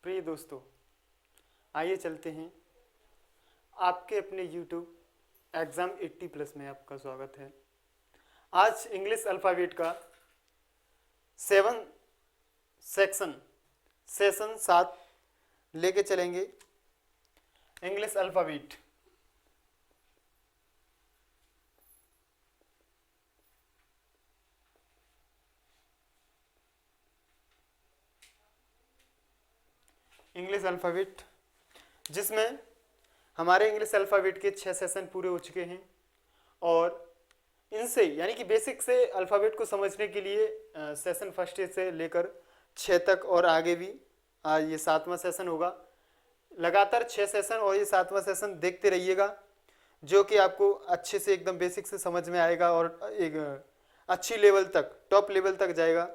प्रिय दोस्तों, आइए चलते हैं आपके अपने YouTube एग्ज़ाम 80+ में आपका स्वागत है। आज इंग्लिश अल्फ़ाबेट का 7 सेशन 7 लेके चलेंगे। इंग्लिश अल्फ़ाबेट जिसमें हमारे इंग्लिश अल्फ़ाबेट के 6 सेशन पूरे हो चुके हैं और इनसे यानी कि बेसिक से अल्फ़ाबेट को समझने के लिए सेशन फर्स्ट से लेकर 6 तक और आगे भी ये 7वां सेशन होगा। लगातार 6 सेशन और ये 7वां सेशन देखते रहिएगा, जो कि आपको अच्छे से एकदम बेसिक से समझ में आएगा और एक अच्छी लेवल तक, टॉप लेवल तक जाएगा।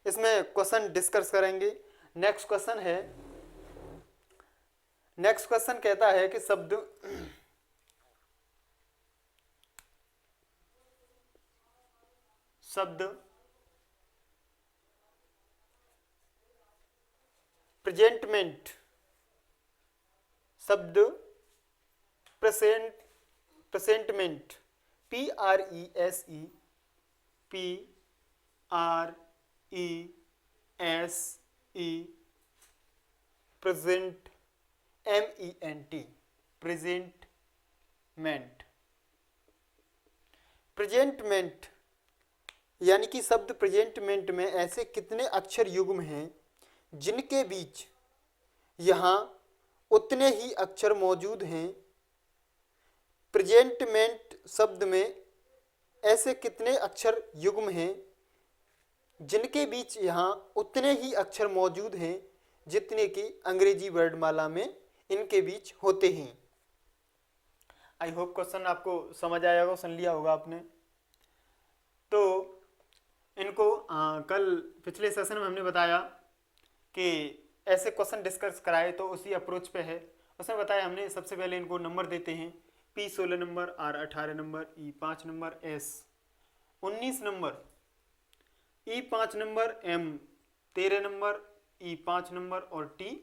इसमें क्वेश्चन डिस्कस करेंगे। नेक्स्ट क्वेश्चन कहता है कि शब्द प्रेजेंटमेंट प्रेजेंटमेंट प्रेजेंट प्रेजेंटमेंट यानी कि शब्द प्रेजेंटमेंट में ऐसे कितने अक्षर युग्म हैं जिनके बीच यहाँ उतने ही अक्षर मौजूद हैं। प्रेजेंटमेंट शब्द में ऐसे कितने अक्षर युग्म हैं जिनके बीच यहाँ उतने ही अक्षर मौजूद हैं जितने कि अंग्रेजी वर्णमाला में इनके बीच होते हैं। आई होप क्वेश्चन आपको समझ आया होगा, सुन लिया होगा आपने। तो इनको कल पिछले सेशन में हमने बताया कि ऐसे क्वेश्चन डिस्कस कराए, तो उसी अप्रोच पे है। उसमें बताया हमने सबसे पहले इनको नंबर देते हैं। P 16 number, R 18 number, E 5 number, S 19 number, E 5 number, M 13 number, E 5 number और T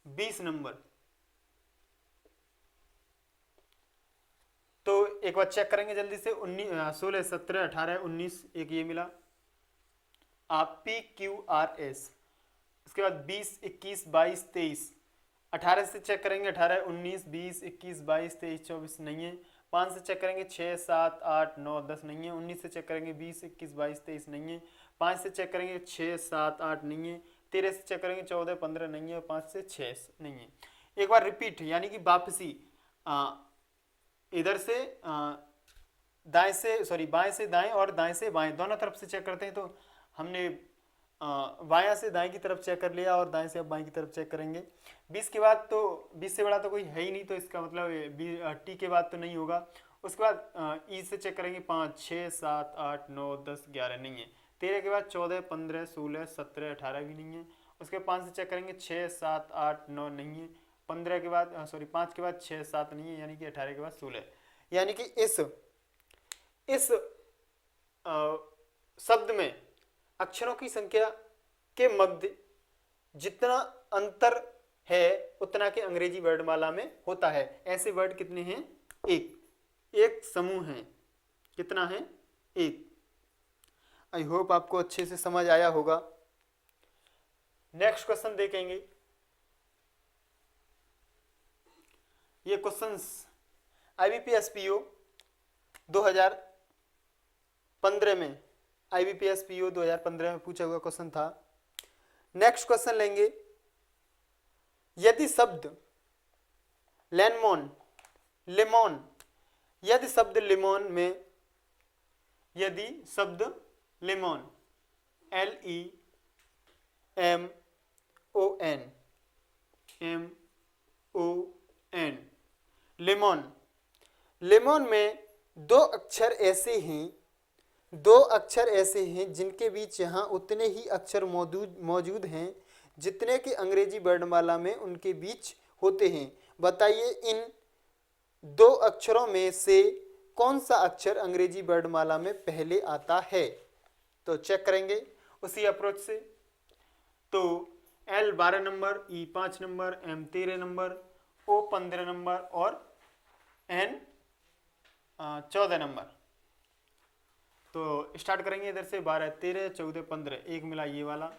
20 नंबर। तो एक बार चेक करेंगे जल्दी से। 16 17 18 19 एक ये मिला आप P Q R S। उसके बाद 20 21 22 23 18 से चेक करेंगे 18 19 20 21 22 23 24 नहीं है। 5 से चेक करेंगे 6 7 8 9 10 नहीं है। 19 से चेक करेंगे 20 21 22 23 नहीं है। 5 से चेक करेंगे 6 7 8 नहीं है। 13 से चेक करेंगे 14 15 नहीं है। 5 से 6 नहीं है। एक बार रिपीट यानी कि वापसी इधर से दाएं से सॉरी बाएं से दाएं और दाएं से बाएं दोनों तरफ से चेक करते हैं। तो हमने बायां से दाएं की तरफ चेक कर लिया और दाएं से अब बाएं की तरफ चेक करेंगे। 20 के बाद तो 20 से बड़ा तो कोई है ही नहीं, तो इसका मतलब टी के बाद तो नहीं होगा। उसके बाद ई से चेक करेंगे 5 6 7 8 9 10 11 नहीं है। 13 के बाद 14 15 16 17 18 भी नहीं है। उसके 5 से चेक करेंगे 6 7 8 9 नहीं है। 15 के बाद 5 के बाद 6 7 नहीं है, यानी कि 18 के बाद 16। यानी कि इस शब्द में अक्षरों की संख्या के मध्य जितना अंतर है उतना के अंग्रेजी वर्णमाला में होता है। ऐसे वर्ड कितने हैं? एक समूह है। कितना है? एक। आई होप आपको अच्छे से समझ आया होगा। नेक्स्ट क्वेश्चन देखेंगे। ये क्वेश्चंस IBPS PO 2015 में IBPS PO 2015 में पूछा हुआ क्वेश्चन था। नेक्स्ट क्वेश्चन लेंगे। यदि शब्द लेमन यदि शब्द लेमन में लेमन में दो अक्षर ऐसे हैं जिनके बीच यहाँ उतने ही अक्षर मौजूद हैं जितने कि अंग्रेजी वर्णमाला में उनके बीच होते हैं। बताइए इन दो अक्षरों में से कौन सा अक्षर अंग्रेजी वर्णमाला में पहले आता है। तो चेक करेंगे उसी अप्रोच से। तो L 12 number, E 5 number, M 13 number, O 15 number और N 14 नंबर। तो स्टार्ट करेंगे इधर से 12 13 14 15, एक मिला ये वाला,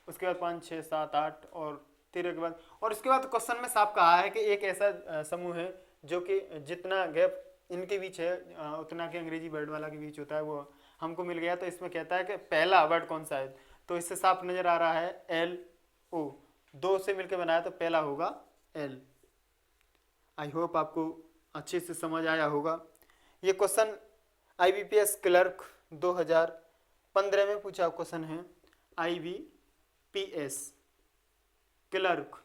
उसके बाद 5 6 7 8 और 13 के बाद, और उसके बाद क्वेश्चन में साफ कहा है कि एक ऐसा समूह है जो कि जितना गैप इनके बीच है उतना के अंग्रेजी वर्ड वाला के बीच होता है, वो हमको मिल गया। तो इसमें कहता है कि पहला वर्ड कौन सा है, तो इससे साफ नजर आ रहा है एल ओ, दो से मिलकर बनाया तो पहला होगा एल। आई होप आपको अच्छे से समझ आया होगा। ये क्वेश्चन IBPS क्लर्क 2015 में पूछा क्वेश्चन है। IBPS क्लर्क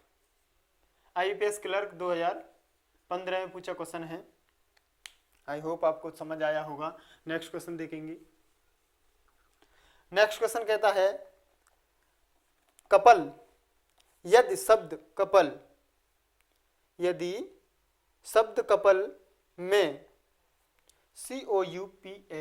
2015 में पूछा क्वेश्चन है। आई होप आपको समझ आया होगा। नेक्स्ट क्वेश्चन देखेंगे। नेक्स्ट क्वेश्चन कहता है कपल, यदि शब्द कपल में COUPLE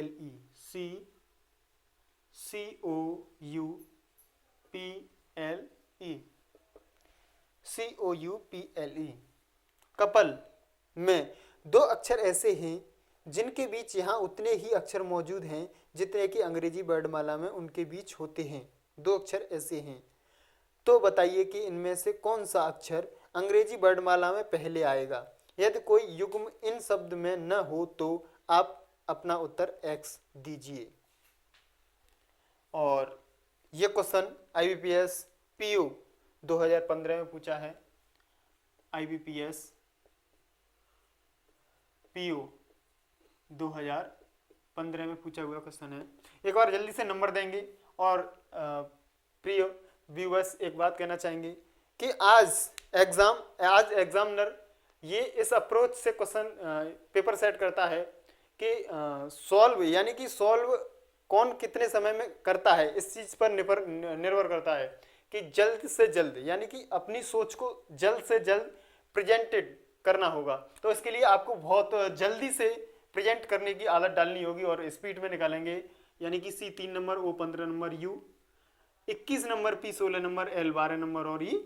कपल में दो अक्षर ऐसे हैं जिनके बीच यहाँ उतने ही अक्षर मौजूद हैं जितने कि अंग्रेजी वर्णमाला में उनके बीच होते हैं। दो अक्षर ऐसे हैं, तो बताइए कि इनमें से कौन सा अक्षर अंग्रेजी वर्णमाला में पहले आएगा। यदि कोई युग्म इन शब्द में न हो तो आप अपना उत्तर X दीजिए। और ये क्वेश्चन IBPS PO 2015 में पूछा है। IBPS PO 2015 में पूछा हुआ क्वेश्चन है। एक बार जल्दी से नंबर देंगे। और प्रिय व्यूअर्स, एक बात कहना चाहेंगे कि आज एग्जामिनर ये इस अप्रोच से क्वेश्चन पेपर सेट करता है कि सॉल्व कौन कितने समय में करता है, इस चीज पर निर्भर करता है कि जल्द से जल्द, यानी कि अपनी सोच को जल्द से जल्द प्रेजेंटेड करना होगा। तो इसके लिए आपको बहुत जल्दी से प्रेजेंट करने की आदत डालनी होगी और स्पीड में निकालेंगे। यानी कि C 3 number, O 15 number, U 21 number, P 16 number, L 12 number और E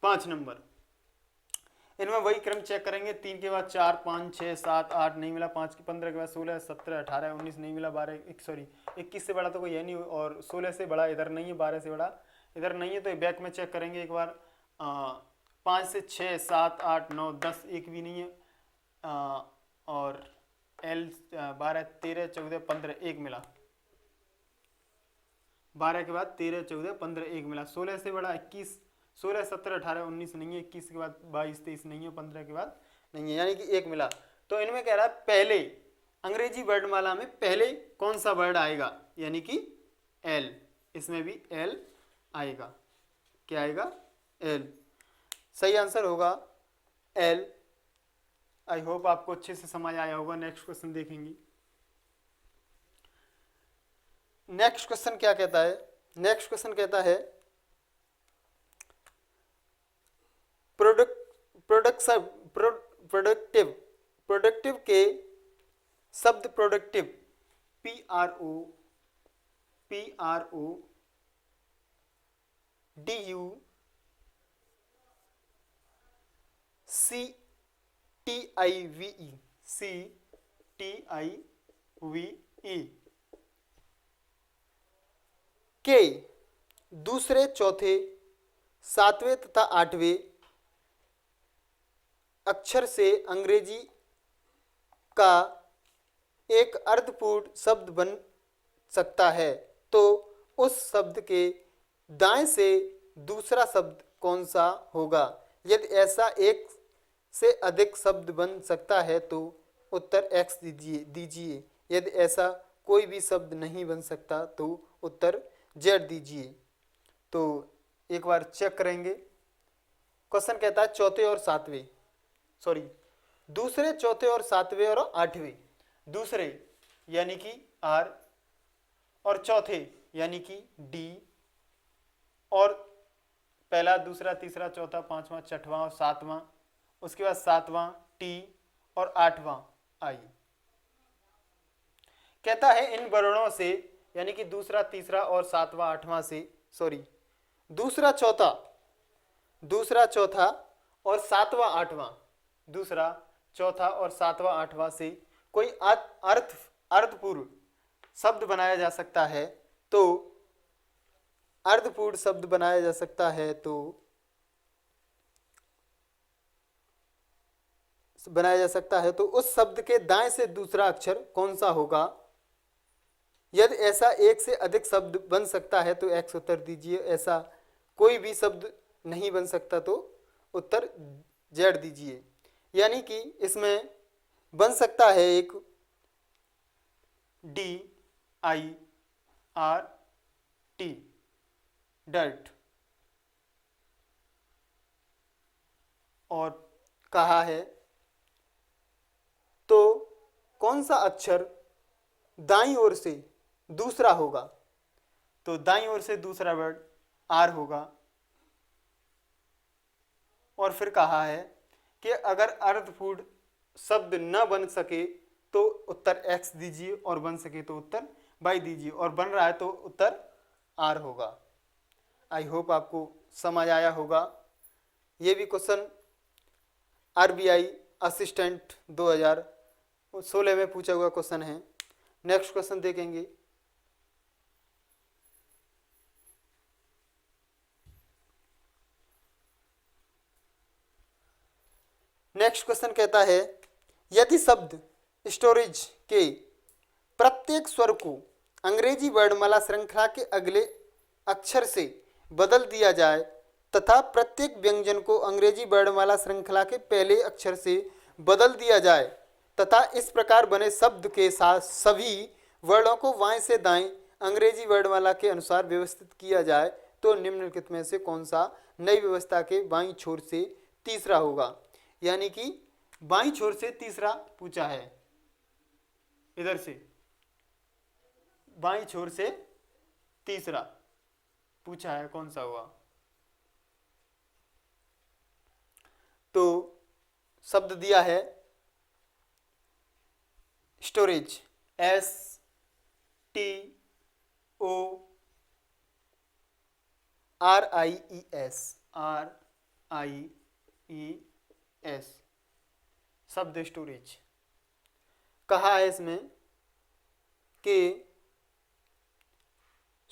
5 नंबर। इनमें वही क्रम चेक करेंगे। 3 के बाद 4 5 6 7 8 नहीं मिला, 5 के 15 के बाद 16 17 18 19 नहीं मिला, 21 से बड़ा तो कोई है नहीं और 16 से बड़ा इधर नहीं है, 12 से बड़ा इधर नहीं है। तो बैक में चेक करेंगे एक बार। 5 से 6 7 8 9 10 एक भी नहीं है, और L 12 13 14 15 एक मिला, 12 के बाद 13 14 15 एक मिला। 16 से बड़ा 21, 16 17 18 19 नहीं है, 21 के बाद 22 23 नहीं है, 15 के बाद नहीं है, यानी कि एक मिला। तो इनमें कह रहा है पहले अंग्रेजी वर्णमाला में पहले कौन सा वर्ड आएगा, यानी कि L। इसमें भी L आएगा। क्या आएगा? L। सही आंसर होगा L। आई होप आपको अच्छे से समझ आया होगा। नेक्स्ट क्वेश्चन देखेंगे। नेक्स्ट क्वेश्चन क्या कहता है? नेक्स्ट क्वेश्चन कहता है प्रोडक्टिव के शब्द प्रोडक्टिव CTIVE के दूसरे, चौथे, सातवें तथा आठवें अक्षर से अंग्रेजी का एक अर्थपूर्ण शब्द बन सकता है, तो उस शब्द के दाएं से दूसरा शब्द कौन सा होगा? यदि ऐसा एक से अधिक शब्द बन सकता है तो उत्तर X दीजिए। यदि ऐसा कोई भी शब्द नहीं बन सकता तो उत्तर Z दीजिए। तो एक बार चेक करेंगे। क्वेश्चन कहता है चौथे और सातवें, दूसरे, चौथे और सातवें और आठवें। दूसरे यानी कि R और चौथे यानी कि D और पहला, दूसरा, तीसरा, चौथा, पांचवा, छठवां और सातवां, उसके बाद सातवां T और आठवां I। कहता है इन वर्णों से, यानी कि दूसरा, तीसरा और सातवां, आठवां से, दूसरा, चौथा दूसरा, चौथा और सातवां आठवां, दूसरा, चौथा और सातवां आठवां से कोई अर्थपूर्ण शब्द बनाया जा सकता है तो अर्थपूर्ण शब्द बनाया जा सकता है तो उस शब्द के दाएं से दूसरा अक्षर कौन सा होगा? यदि ऐसा एक से अधिक शब्द बन सकता है तो एक्स उत्तर दीजिए, ऐसा कोई भी शब्द नहीं बन सकता तो उत्तर जेड दीजिए। यानी कि इसमें बन सकता है एक DIRT, डर्ट, और कहा है तो कौन सा अक्षर दाईं ओर से दूसरा होगा? तो दाईं ओर से दूसरा वर्ड आर होगा। और फिर कहा है कि अगर अर्थपूर्ण शब्द न बन सके तो उत्तर एक्स दीजिए और बन सके तो उत्तर वाई दीजिए, और बन रहा है तो उत्तर आर होगा। आई होप आपको समझ आया होगा। ये भी क्वेश्चन RBI असिस्टेंट 2016 में पूछा हुआ क्वेश्चन है। नेक्स्ट क्वेश्चन देखेंगे। नेक्स्ट क्वेश्चन कहता है यदि शब्द स्टोरेज के प्रत्येक स्वर को अंग्रेजी वर्णमाला श्रृंखला के अगले अक्षर से बदल दिया जाए तथा प्रत्येक व्यंजन को अंग्रेजी वर्णमाला श्रृंखला के पहले अक्षर से बदल दिया जाए तथा इस प्रकार बने शब्द के साथ सभी वर्णों को बाएं से दाएं अंग्रेजी वर्णमाला के अनुसार व्यवस्थित किया जाए तो निम्नलिखित में से कौन सा नई व्यवस्था के बाईं छोर से तीसरा होगा? यानी कि बाईं छोर से तीसरा पूछा है, इधर से बाईं छोर से तीसरा पूछा है, कौन सा हुआ? तो शब्द दिया है स्टोरेज, STORIES, शब्द स्टोरेज। कहा है इसमें कि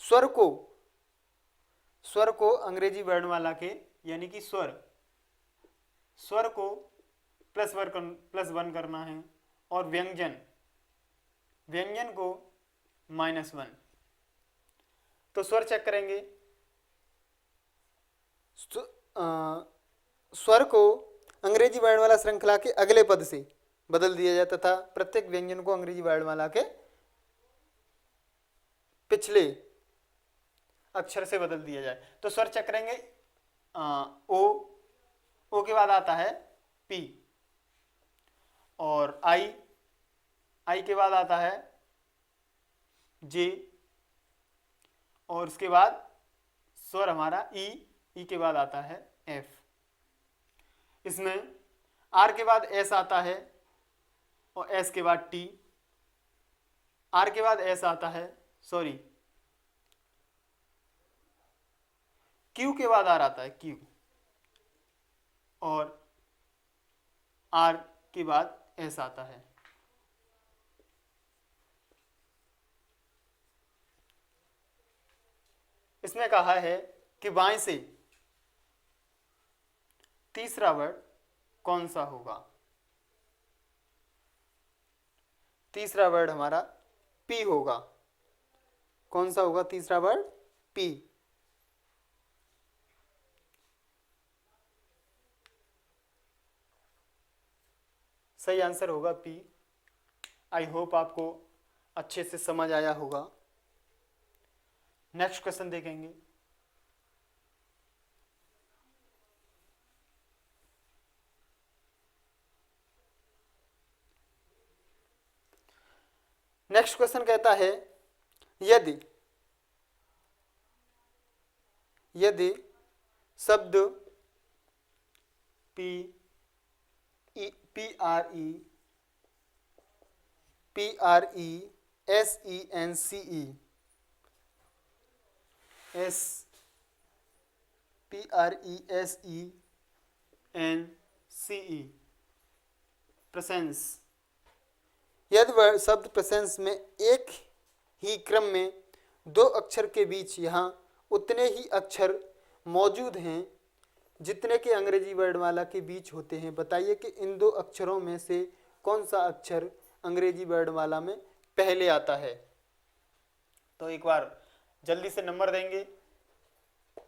स्वर को अंग्रेजी वर्णमाला के यानी कि स्वर को +1 करना है और व्यंजन को -1। तो स्वर चेक करेंगे। स्वर को अंग्रेजी वर्णमाला श्रृंखला के अगले पद से बदल दिया जाए तथा प्रत्येक व्यंजन को अंग्रेजी वर्णमाला के पिछले अक्षर से बदल दिया जाए। तो स्वर चेक करेंगे। ओ के बाद आता है पी, और आई के बाद आता है जे, और उसके बाद स्वर हमारा ई के बाद आता है एफ। इसमें आर के बाद एस आता है और एस के बाद टी, आर के बाद एस आता है, क्यू के बाद आर आता है क्यू, और आर के बाद एस आता है। इसमें कहा है कि बाएं से तीसरा वर्ड कौन सा होगा? तीसरा वर्ड हमारा पी होगा। कौन सा होगा तीसरा वर्ड? पी। सही आंसर होगा पी। आई होप आपको अच्छे से समझ आया होगा। नेक्स्ट क्वेश्चन देखेंगे। नेक्स्ट क्वेश्चन कहता है यदि शब्द PRESENCE, प्रेसेंस। यदि वह शब्द प्रेसेंस में एक ही क्रम में दो अक्षर के बीच यहाँ उतने ही अक्षर मौजूद हैं जितने के अंग्रेजी वर्णमाला के बीच होते हैं, बताइए कि इन दो अक्षरों में से कौन सा अक्षर अंग्रेजी वर्णमाला में पहले आता है। तो एक बार जल्दी से नंबर देंगे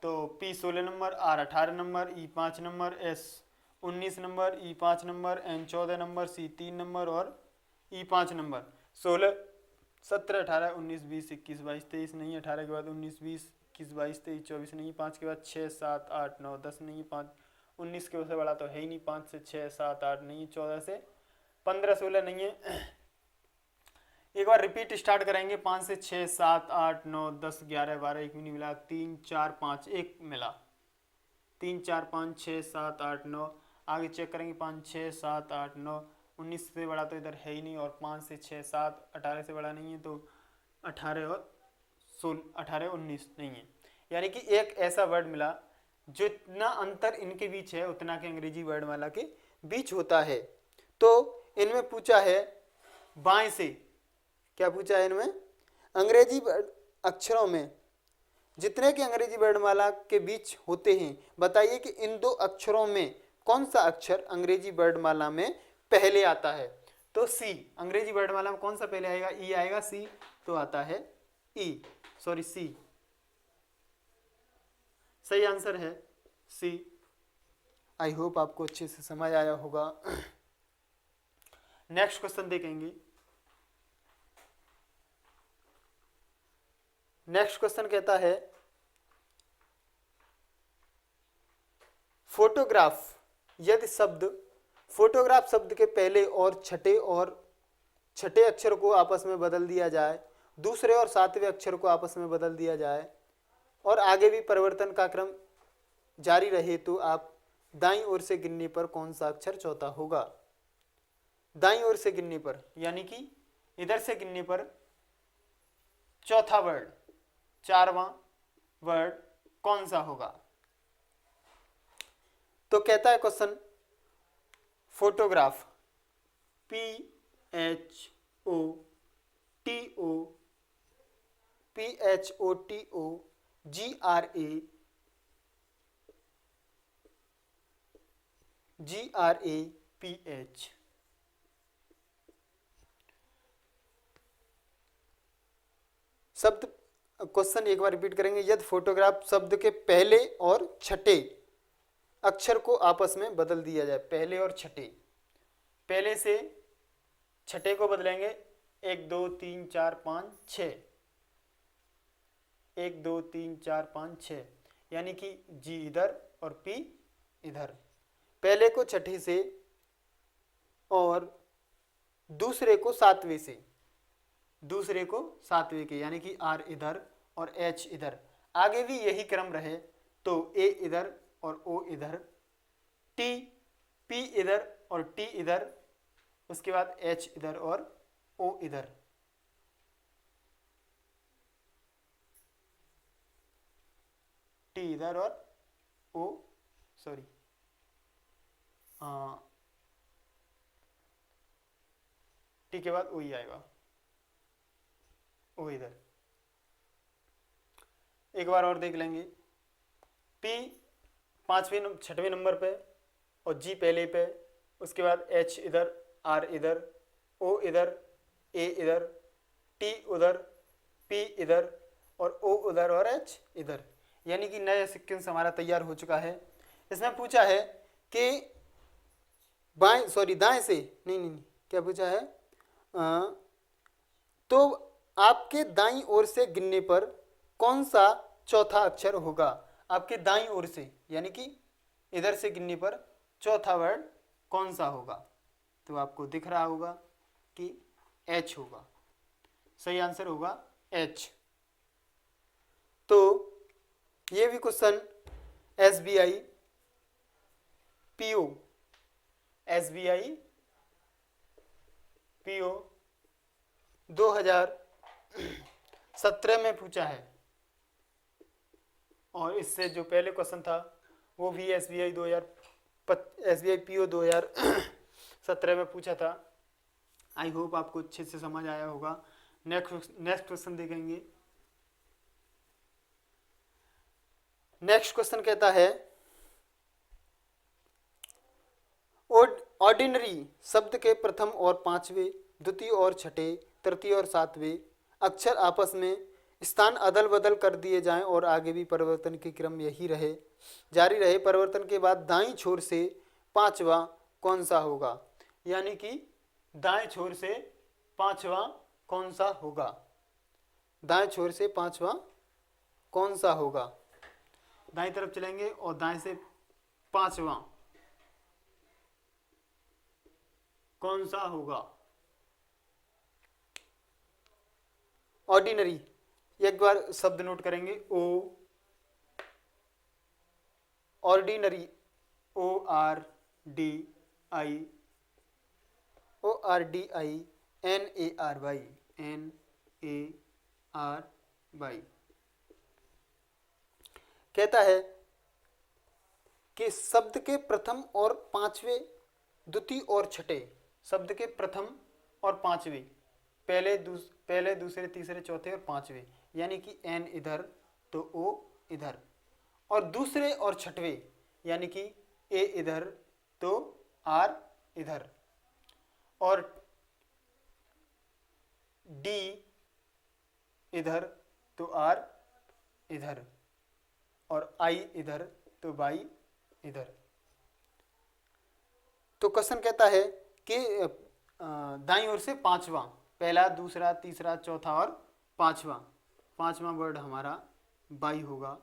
तो P 16 number, R 18 number, E 5 number, S 19 number, E 5 number, N 14 number, C 3 number और E 5 नंबर। 16, 17, 18, 19, 20, 21, 22, 23 नहीं, 18 के बाद 19, 20, 21, 22, 23, 24 नहीं, 5 के बाद 6, 7, 8, 9, 10 नहीं, 5, 19 के उससे बड़ा तो है ही नहीं, 5 से 6, 7, 8 नहीं, 14 से 15, 16 नहीं है। एक बार रिपीट स्टार्ट करेंगे, 5 से 6, 7, 8, 9, 10, 11, 12, एक भी नहीं मिला, 3, 4, 5, एक मिला, 3, 4, 5, 6, 7, 8, 9, आगे चेक करेंगे, 5, 6, 7, 8, 9, 19 से बड़ा तो इधर है ही नहीं, और 5 से 6, 7, 18 से बड़ा नहीं है, तो 18 और 16, 18, 19 नहीं है। यानी कि एक ऐसा वर्ड मिला जितना अंतर इनके बीच है उतना के अंग्रेजी वर्णमाला के बीच होता है। तो इनमें पूछा है बाएं से, क्या पूछा है इनमें, अंग्रेजी अक्षरों में जितने के अंग्रेजी वर्णमाला के बीच होते हैं, बताइए कि इन दो अक्षरों में कौन सा अक्षर अंग्रेजी वर्णमाला में पहले आता है। तो सी, अंग्रेजी वर्णमाला में कौन सा पहले आएगा, ई आएगा, सी, तो आता है ई, सॉरी सी, सही आंसर है सी। आई होप आपको अच्छे से समझ आया होगा। नेक्स्ट क्वेश्चन देखेंगे। नेक्स्ट क्वेश्चन कहता है फोटोग्राफ, यदि शब्द फोटोग्राफ शब्द के पहले और छठे अक्षर को आपस में बदल दिया जाए, दूसरे और सातवें अक्षर को आपस में बदल दिया जाए और आगे भी परिवर्तन का क्रम जारी रहे, तो आप दाईं ओर से गिनने पर कौन सा अक्षर चौथा होगा। दाईं ओर से गिनने पर यानी कि इधर से गिनने पर चौथा वर्ड, चारवां वर्ड कौन सा होगा। तो कहता है क्वेश्चन फोटोग्राफ, PHOTOGRAPH, शब्द क्वेश्चन एक बार रिपीट करेंगे। यदि फोटोग्राफ शब्द के पहले और छठे अक्षर को आपस में बदल दिया जाए, पहले और छठे, पहले से छठे को बदलेंगे, 1 2 3 4 5 6, 1 2 3 4 5 6, यानी कि जी इधर और पी इधर, पहले को छठे से और दूसरे को सातवें से, दूसरे को सातवें के, यानी कि आर इधर और एच इधर, आगे भी यही क्रम रहे तो ए इधर और ओ इधर, टी पी इधर और टी इधर, उसके बाद एच इधर और ओ इधर। टी इधर और ओ, सॉरी टी के बाद ओ ही आएगा, ओ इधर। एक बार और देख लेंगे, पी छठवें नंबर पे और जी पहले पे, उसके बाद एच इधर, आर इधर, ओ इधर, ए इधर, टी उधर, पी इधर और ओ उधर और एच इधर, यानी कि नया सीक्वेंस हमारा तैयार हो चुका है। इसमें पूछा है कि दाएं से नहीं, क्या पूछा है, तो आपके दाईं ओर से गिनने पर कौन सा चौथा अक्षर होगा। आपके दाईं ओर से यानी कि इधर से गिनने पर चौथा वर्ड कौन सा होगा, तो आपको दिख रहा होगा कि एच होगा, सही आंसर होगा एच। तो ये भी क्वेश्चन SBI PO 2017 में पूछा है, और इससे जो पहले क्वेश्चन था वो भी SBI PO 2017 में पूछा था। आई होप आपको अच्छे से समझ आया होगा। नेक्स्ट क्वेश्चन देखेंगे। नेक्स्ट क्वेश्चन कहता है ऑर्डिनरी शब्द के प्रथम और पांचवें, द्वितीय और छठे, तृतीय और सातवें अक्षर आपस में स्थान अदल बदल कर दिए जाएं और आगे भी परिवर्तन की क्रम यही रहे, जारी रहे। परिवर्तन के बाद दाईं छोर से पांचवा कौन सा होगा? यानी कि दाएं छोर से पांचवा कौन सा होगा? दाएं छोर से पांचवा कौन सा होगा? दाईं तरफ चलेंगे और दाएं से पांचवा कौन सा होगा? ऑर्डिनरी, एक बार शब्द नोट करेंगे। ऑर्डिनरी, ORDINARY कहता है कि शब्द के प्रथम और पांचवें, द्वितीय और छठे, शब्द के प्रथम और पांचवें, पहले दूसरे तीसरे चौथे और पांचवें, यानी कि N इधर तो O इधर, और दूसरे और छठवें यानी कि A इधर तो R इधर, और D इधर तो R इधर, और I इधर तो Y इधर। तो क्वेश्चन कहता है कि दाईं ओर से पांचवा, पहला दूसरा तीसरा चौथा और पांचवा वर्ड हमारा Y होगा।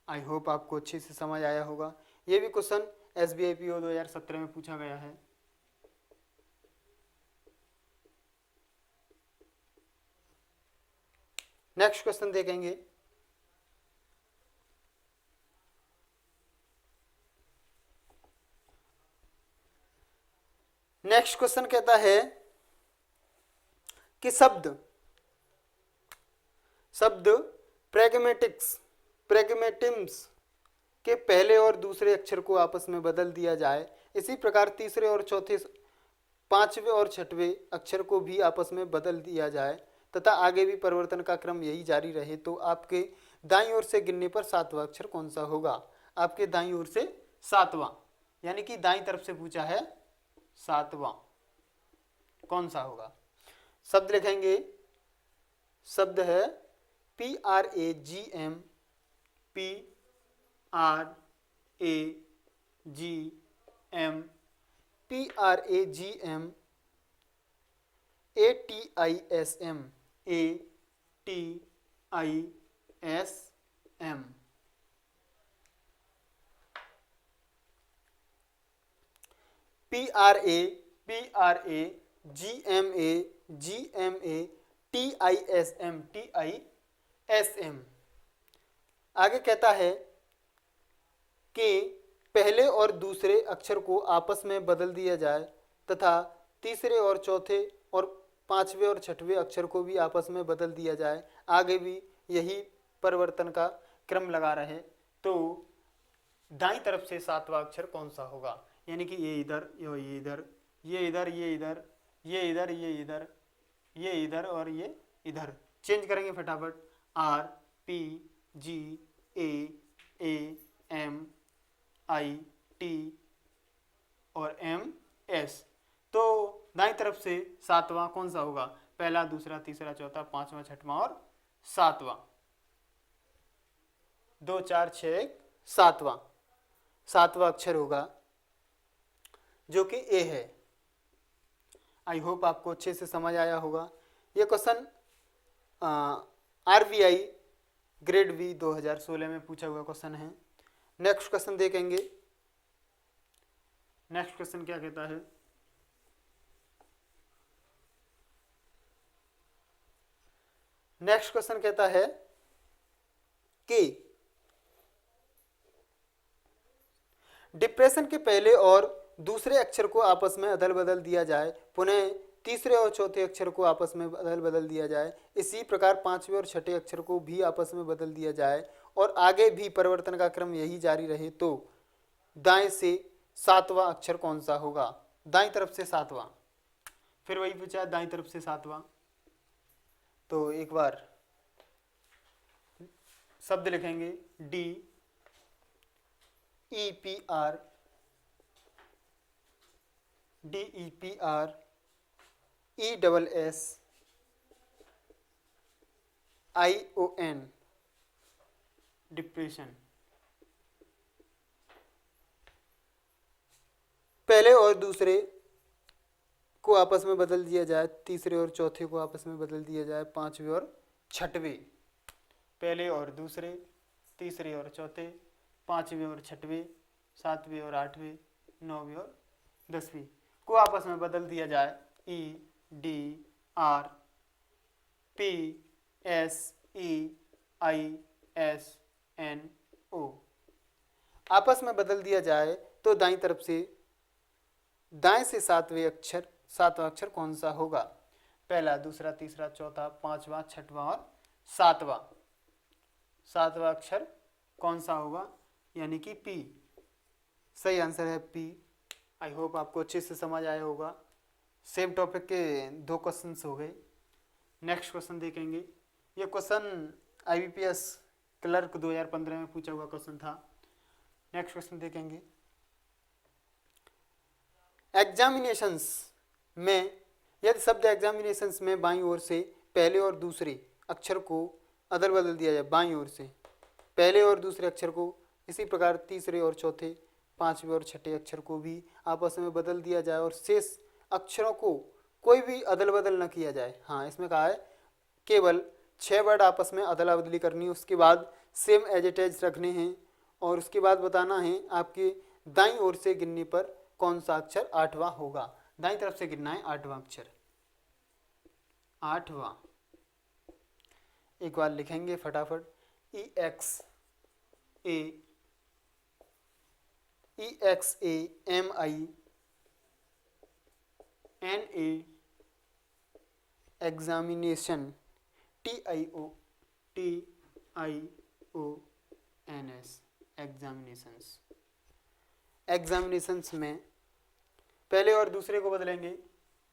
आई होप आपको अच्छे से समझ आया होगा। ये भी क्वेश्चन SBI PO 2017 में पूछा गया है। नेक्स्ट क्वेश्चन देखेंगे। नेक्स्ट क्वेश्चन कहता है कि शब्द प्रेगमेटिम्स के पहले और दूसरे अक्षर को आपस में बदल दिया जाए। इसी प्रकार तीसरे और चौथे, पांचवें और छठवें अक्षर को भी आपस में बदल दिया जाए तथा आगे भी परिवर्तन का क्रम यही जारी रहे, तो आपके दाईं ओर से गिनने पर सातवां अक्षर कौन सा होगा? आपके दाईं ओर से सातवां, यानी कि दाईं तरफ से पूछा है, सातवां कौन सा होगा? शब्द लिखेंगे। शब्द है PRAGM, PRAGM, PRAGM, ATISM, ATISM। PRA, GMA, GMA, TISM, TISM। आगे कहता है कि पहले और दूसरे अक्षर को आपस में बदल दिया जाए तथा तीसरे और चौथे और पांचवें और छठवें अक्षर को भी आपस में बदल दिया जाए, आगे भी यही परिवर्तन का क्रम लगा रहे, तो दाईं तरफ से सातवां अक्षर कौन सा होगा? यानी कि ये इधर, ये इधर, ये इधर, ये इधर, ये इधर, ये इधर, ये इधर और ये इधर। चेंज करेंगे फटाफट। R P G A A M I T और M S। तो दाईं तरफ से सातवां कौन सा होगा? पहला दूसरा तीसरा चौथा पांचवा छठवां और सातवां। 2 4 6 1 सातवां अक्षर होगा जो कि A है। आई होप आपको अच्छे से समझ आया होगा। ये क्वेश्चन RBI ग्रेड B 2016 में पूछा हुआ क्वेश्चन है। नेक्स्ट क्वेश्चन देखेंगे। नेक्स्ट क्वेश्चन क्या कहता है? नेक्स्ट क्वेश्चन कहता है कि डिप्रेशन के पहले और दूसरे अक्षर को आपस में अदल बदल दिया जाए, पुनः तीसरे और चौथे अक्षर को आपस में बदल बदल दिया जाए, इसी प्रकार पांचवें और छठे अक्षर को भी आपस में बदल दिया जाए और आगे भी परिवर्तन का क्रम यही जारी रहे तो दाएं से सातवां अक्षर कौन सा होगा? दाईं तरफ से सातवां, फिर वही पूछा है दाईं तरफ से सातवां। तो एक बार शब्द लिखेंगे D E P R, D E P R E double S I O N, depression. पहले और दूसरे को आपस में बदल दिया जाए, तीसरे और चौथे को आपस में बदल दिया जाए, पांचवें और छठवें। पहले और दूसरे, तीसरे और चौथे, पांचवें और छठवें, सातवें और आठवें, नौवीं और 10वीं को आपस में बदल दिया जाए। E D R P S E I S N O आपस में बदल दिया जाए तो दाईं तरफ से दाएं से सातवां अक्षर कौन सा होगा? पहला, दूसरा, तीसरा, चौथा, पांचवा, छठवां और सातवां। सातवां अक्षर कौन सा होगा? यानी कि पी। सही आंसर है पी। आई होप आपको अच्छे से समझ आया होगा। सेम टॉपिक के 2 क्वेश्चंस हो गए। नेक्स्ट क्वेश्चन देखेंगे। ये क्वेश्चन IBPS क्लर्क 2015 में पूछा हुआ क्वेश्चन था। नेक्स्ट क्वेश्चन देखेंगे। एग्जामिनेशंस में यदि शब्द एग्जामिनेशंस में बाईं ओर से पहले और दूसरे अक्षर को अदल बदल दिया जाए, बाईं ओर से पहले और दूसरे अक्षर को, इसी प्रकार तीसरे और चौथे, पांचवें और छठे अक्षर को भी आपस में बदल दिया जाए और शेष अक्षरों को कोई भी अदल बदल न किया जाए। हाँ, इसमें कहा है केवल 6 वर्ड आपस में अदला बदली करनी है, उसके बाद सेम एज इट इज रखने हैं और उसके बाद बताना है आपके दाईं ओर से गिनने पर कौन सा अक्षर 8वां होगा। दाईं तरफ से गिनना है 8वां अक्षर, 8वां। एक बार लिखेंगे फटाफट। EXAMINA examination, TIONS examinations. Examinations में पहले और दूसरे को बदलेंगे,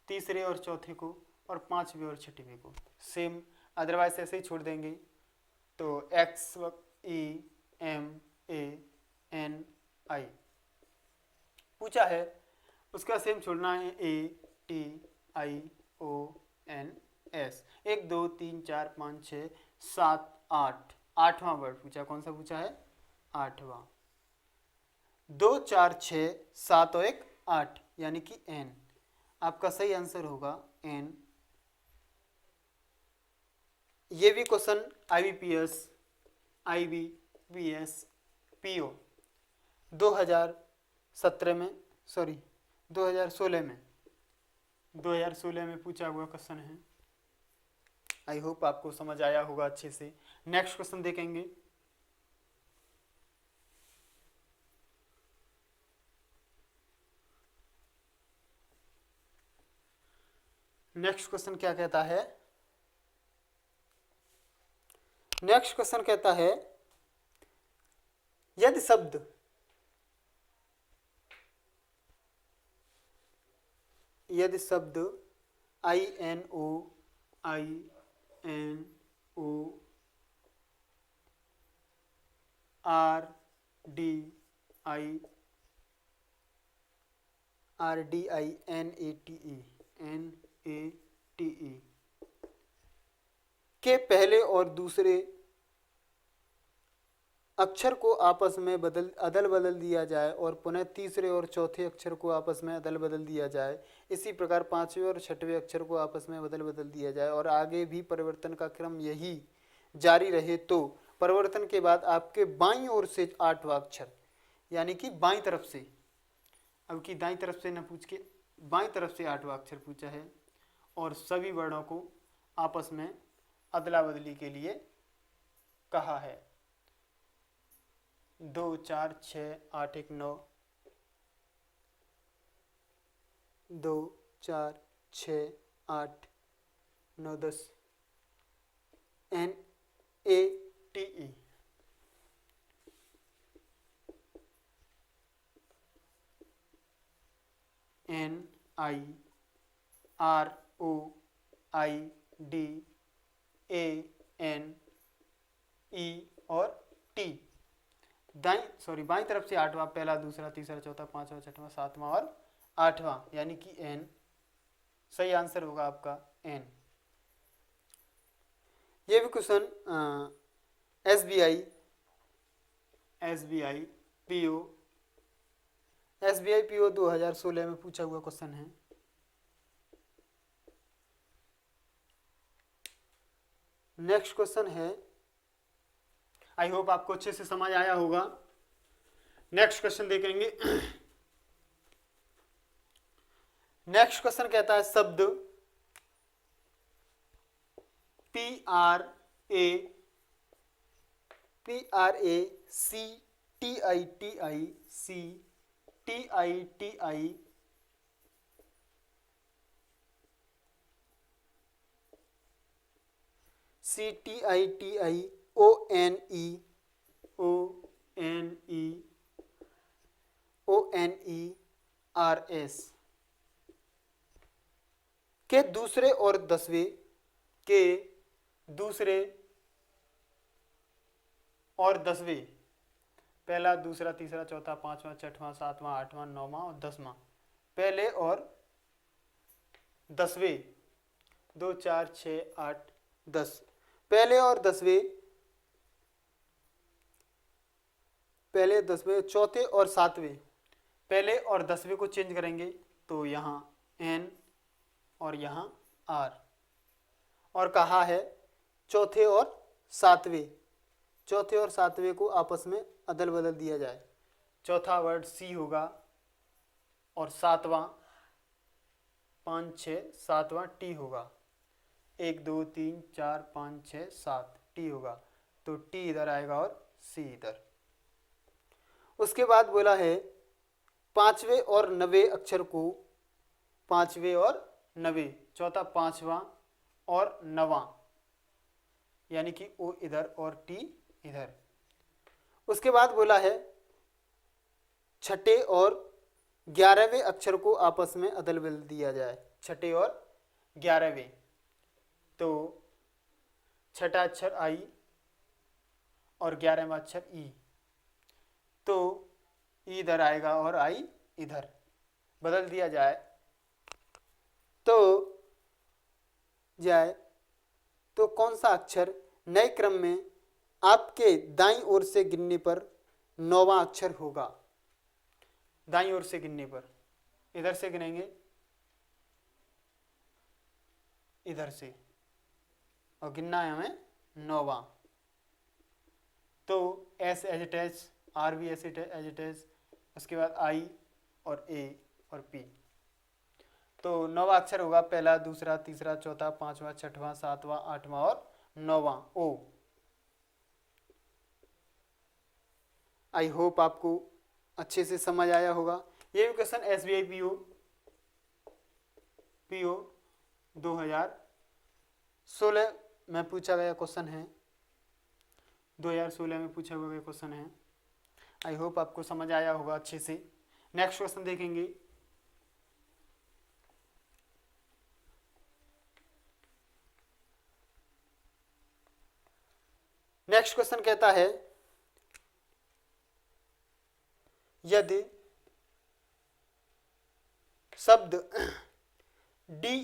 तीसरे और चौथे को, और पांचवें और छठवें को सेम, अदरवाइज ऐसे ही छोड़ देंगे। तो EXAMANI पूछा है, उसका सेम छोड़ना है ATIONS। 1 2 3 4 5 6 7 8, 8वां वर्ड पूछा। कौन सा पूछा है? 8वां। 2 4 6 7 और 1 8, यानी कि N। आपका सही आंसर होगा N। ये भी क्वेश्चन IBPS PO 2016 में पूछा हुआ क्वेश्चन है। आई होप आपको समझ आया होगा अच्छे से। नेक्स्ट क्वेश्चन देखेंगे। नेक्स्ट क्वेश्चन क्या कहता है? नेक्स्ट क्वेश्चन कहता है यदि शब्द INO RDINATE के पहले और दूसरे अक्षर को आपस में अदल बदल दिया जाए और पुनः तीसरे और चौथे अक्षर को आपस में अदल बदल दिया जाए, इसी प्रकार पांचवें और छठवें अक्षर को आपस में अदल बदल दिया जाए और आगे भी परिवर्तन का क्रम यही जारी रहे तो परिवर्तन के बाद आपके बाईं ओर से 8वां अक्षर, यानी कि बाईं तरफ से, अब की दाईं तरफ से न पूछ के बाईं तरफ से 8वां अक्षर पूछा है और सभी वर्णों को आपस में अदला बदली के लिए कहा है। 2 4 6 8 1 9, 2 4 6 8 9 10 NATE, NIROIDANE और T। बाईं तरफ से 8वां, पहला दूसरा तीसरा चौथा पांचवा छठवां सातवां और 8वां, यानी कि N। सही आंसर होगा आपका N। ये भी क्वेश्चन SBI PO 2016 में पूछा हुआ क्वेश्चन है। नेक्स्ट क्वेश्चन है, आई होप आपको अच्छे से समझ आया होगा। नेक्स्ट क्वेश्चन देखेंगे। नेक्स्ट क्वेश्चन कहता है शब्द CTITIONERS के दूसरे और 10वें पहला दूसरा तीसरा चौथा पांचवा छठवां सातवां आठवां नौवां और 10वां, पहले और 10वें 2 4 6 8 10, पहले और 10वें चौथे और 7वें, पहले और 10वें को चेंज करेंगे तो यहाँ N और यहाँ R, और कहा है चौथे और सातवें को आपस में अदल बदल दिया जाए। चौथा वर्ड C होगा और सातवां 5 6 सातवां T होगा। 1 2 3 4 5 6 7 T होगा, तो T इधर आएगा और C इधर। उसके बाद बोला है पांचवें और नवे अक्षर को, पांचवें और नवे, चौथा पांचवा और नवा, यानी कि O इधर और T इधर। उसके बाद बोला है छठे और 11वें अक्षर को आपस में अदल बदल दिया जाए। छठे और 11वें, तो छठा अक्षर I और 11वां अक्षर E, तो E इधर आएगा और I इधर बदल दिया जाए तो कौन सा अक्षर नए क्रम में आपके दाईं ओर से गिनने पर 9वां अक्षर होगा। दाईं ओर से गिनने पर, इधर से गिनेंगे, इधर से, और गिनना है हमें 9वां। तो S as it is, R भी एज इट इज, उसके बाद I और A और P, तो 9वां अक्षर होगा पहला दूसरा तीसरा चौथा पांचवा छठवां सातवां आठवां और 9वां O। आई होप आपको अच्छे से समझ आया होगा। ये भी क्वेश्चन SBI PO 2016 में पूछा गया क्वेश्चन है। 2016 में पूछा हुआ क्वेश्चन है। आई होप आपको समझ आया होगा अच्छे से। नेक्स्ट क्वेश्चन देखेंगे। नेक्स्ट क्वेश्चन कहता है यदि शब्द DEMOCRATI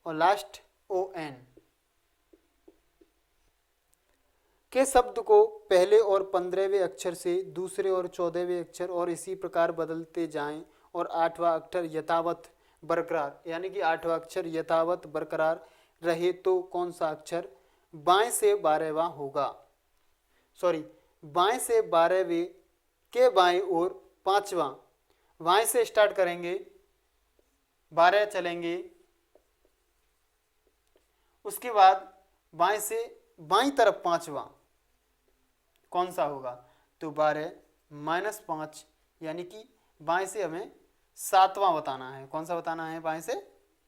और लास्ट ON के शब्द को पहले और 15वें अक्षर से दूसरे और 14वें अक्षर और इसी प्रकार बदलते जाएं और 8वां अक्षर यथावत बरकरार, यानी कि 8वां अक्षर यथावत बरकरार रहे तो कौन सा अक्षर बाएं से 12वां होगा। बाएं से 12वें के बाएं और 5वां वहाँ से स्टार्ट करेंगे, 12 चलेंगे, उसके बाद बाएं से बाईं तरफ पांचवा कौन सा होगा, तो 12 माइनस 5, यानी कि बाएं से हमें सातवां बताना है। कौन सा बताना है, बाएं से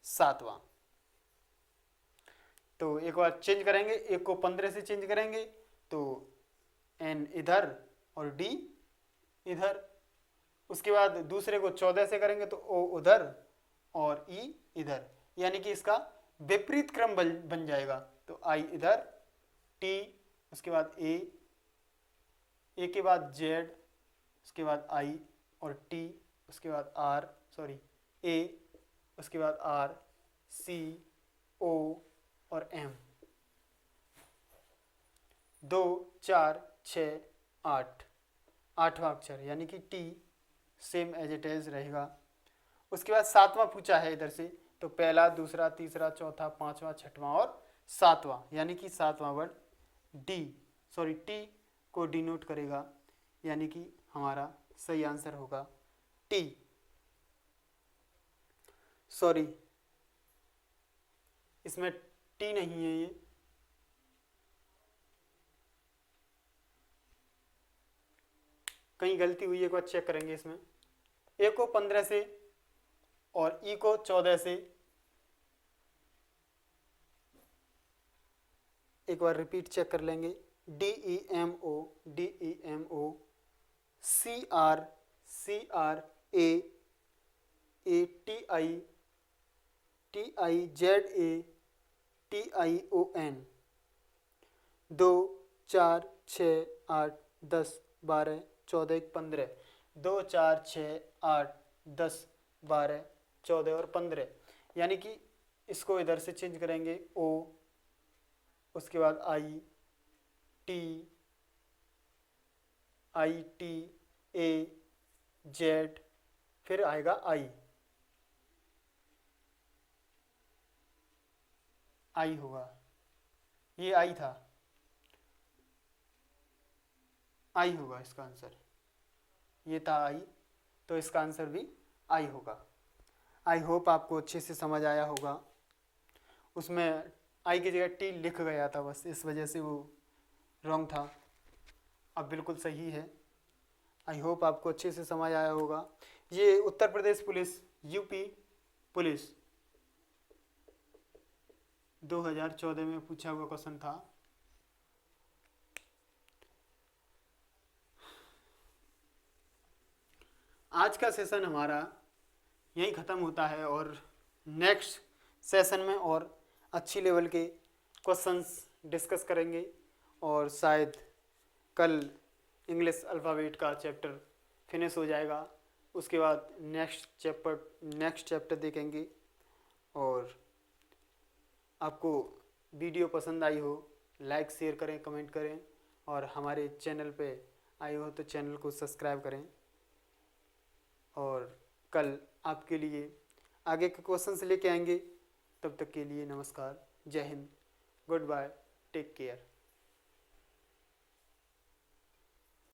सातवां। तो एक बार चेंज करेंगे, एक को 15 से चेंज करेंगे तो n इधर और d इधर, उसके बाद दूसरे को 14 से करेंगे तो o उधर और e इधर, यानी कि इसका विपरीत क्रम बन जाएगा। तो i इधर, t उसके बाद a के बाद z, उसके बाद i और t उसके बाद r, a उसके बाद r, c, o और m। 2 4 6 8, आठवां अक्षर यानी कि T same as it is रहेगा। उसके बाद सातवां पूछा है इधर से, तो पहला, दूसरा, तीसरा, चौथा, पांचवा, छठवां और सातवां, यानी कि सातवां वर्ड टी को डिनोट करेगा, यानी कि हमारा सही आंसर होगा टी। इसमें टी नहीं है, ये कहीं गलती हुई है, एक बार चेक करेंगे। इसमें ए को 15 से और ई को 14 से, एक बार रिपीट चेक कर लेंगे। DEMO CR TIZA TION। 2 4 6 8 10 12 14 15, 2 4 6 8 10 12 14 और 15, यानी कि इसको इधर से चेंज करेंगे ओ, उसके बाद आई टी ए जेड, फिर आएगा आई होगा, ये आई था, आई होगा इसका आंसर, ये था आई, तो इसका आंसर भी आई होगा। आई होप आपको अच्छे से समझ आया होगा। उसमें आई की जगह टी लिख गया था, बस इस वजह से वो रॉन्ग था, अब बिल्कुल सही है। आई होप आपको अच्छे से समझ आया होगा। ये Uttar Pradesh police, UP police 2014 में पूछा हुआ क्वेश्चन था। आज का सेशन हमारा यहीं ख़त्म होता है और नेक्स्ट सेशन में और अच्छी लेवल के क्वेश्चंस डिस्कस करेंगे और शायद कल इंग्लिश अल्फ़ाबेट का चैप्टर फिनिश हो जाएगा। उसके बाद नेक्स्ट चैप्टर देखेंगे। और आपको वीडियो पसंद आई हो, लाइक शेयर करें, कमेंट करें, और हमारे चैनल पे आए हो तो चैनल को सब्सक्राइब करें। और कल आपके लिए आगे के क्वेश्चंस लेके आएंगे। तब तक के लिए नमस्कार, जय हिंद, गुड बाय, टेक केयर।